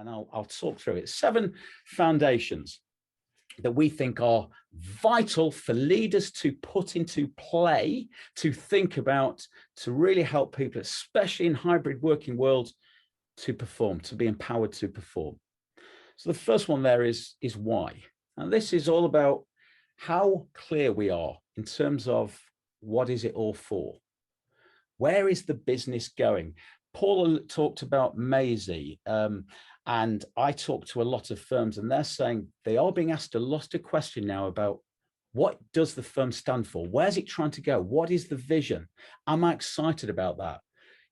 and I'll talk through it. 7 foundations that we think are vital for leaders to put into play, to think about, to really help people, especially in hybrid working worlds, to perform, to be empowered to perform. So the first one there is why. And this is all about how clear we are in terms of what is it all for? Where is the business going? Paul talked about Maisie, and I talked to a lot of firms, and they're saying they are being asked a lot of questions now about what does the firm stand for? Where's it trying to go? What is the vision? Am I excited about that?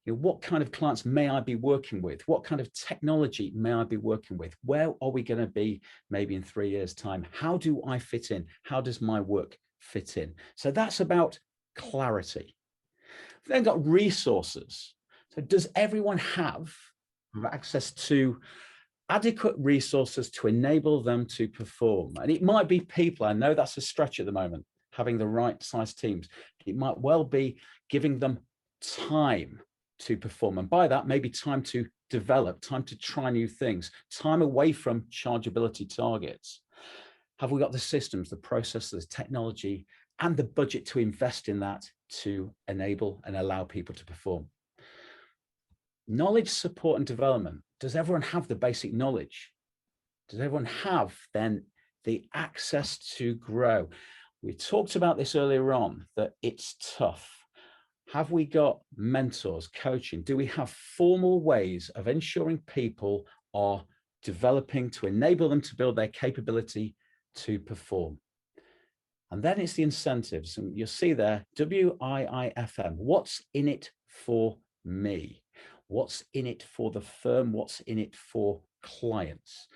You know, what kind of clients may I be working with? What kind of technology may I be working with? Where are we going to be maybe in 3 years' time? How do I fit in? How does my work fit in? So that's about clarity. We've then got resources. So does everyone have access to adequate resources to enable them to perform? And it might be people, I know that's a stretch at the moment, having the right size teams. It might well be giving them time to perform. And by that, maybe time to develop, time to try new things, time away from chargeability targets. Have we got the systems, the processes, technology, and the budget to invest in that to enable and allow people to perform? Knowledge, support, and development. Does everyone have the basic knowledge? Does everyone have then the access to grow? We talked about this earlier on, that it's tough. Have we got mentors, coaching? Do we have formal ways of ensuring people are developing to enable them to build their capability to perform? And then it's the incentives. And you'll see there, WIIFM. What's in it for me? What's in it for the firm? What's in it for clients?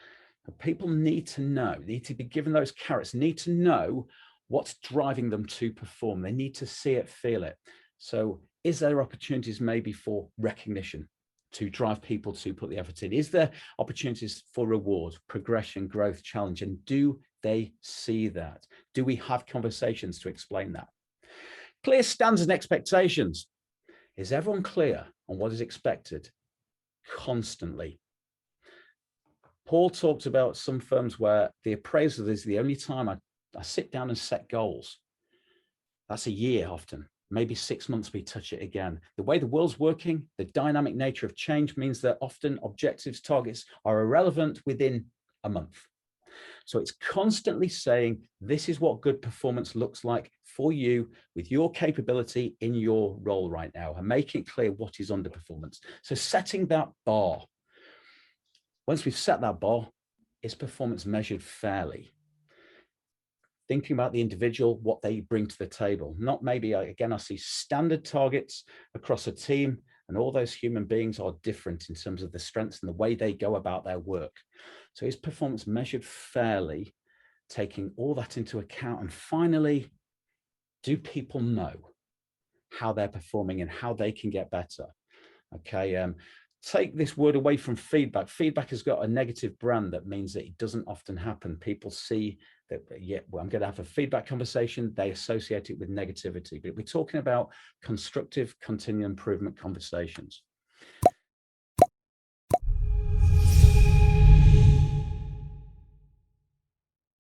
And people need to know, need to be given those carrots, need to know what's driving them to perform. They need to see it, feel it. So is there opportunities maybe for recognition to drive people to put the effort in? Is there opportunities for reward, progression, growth, challenge? And do they see that? Do we have conversations to explain that? Clear standards and expectations. Is everyone clear on what is expected constantly? Paul talked about some firms where the appraisal is the only time I sit down and set goals. That's a year often. Maybe 6 months we touch it again. The way the world's working, the dynamic nature of change means that often objectives, targets are irrelevant within a month. So it's constantly saying, this is what good performance looks like for you with your capability in your role right now, and making it clear what is underperformance. So setting that bar. Once we've set that bar, is performance measured fairly? Thinking about the individual, what they bring to the table. Not maybe, again, I see standard targets across a team, and all those human beings are different in terms of the strengths and the way they go about their work. So is performance measured fairly, taking all that into account? And finally, do people know how they're performing and how they can get better? Okay, take this word away from feedback. Feedback has got a negative brand that means that it doesn't often happen. People see that, yeah, well, I'm going to have a feedback conversation. They associate it with negativity. But we're talking about constructive, continual improvement conversations.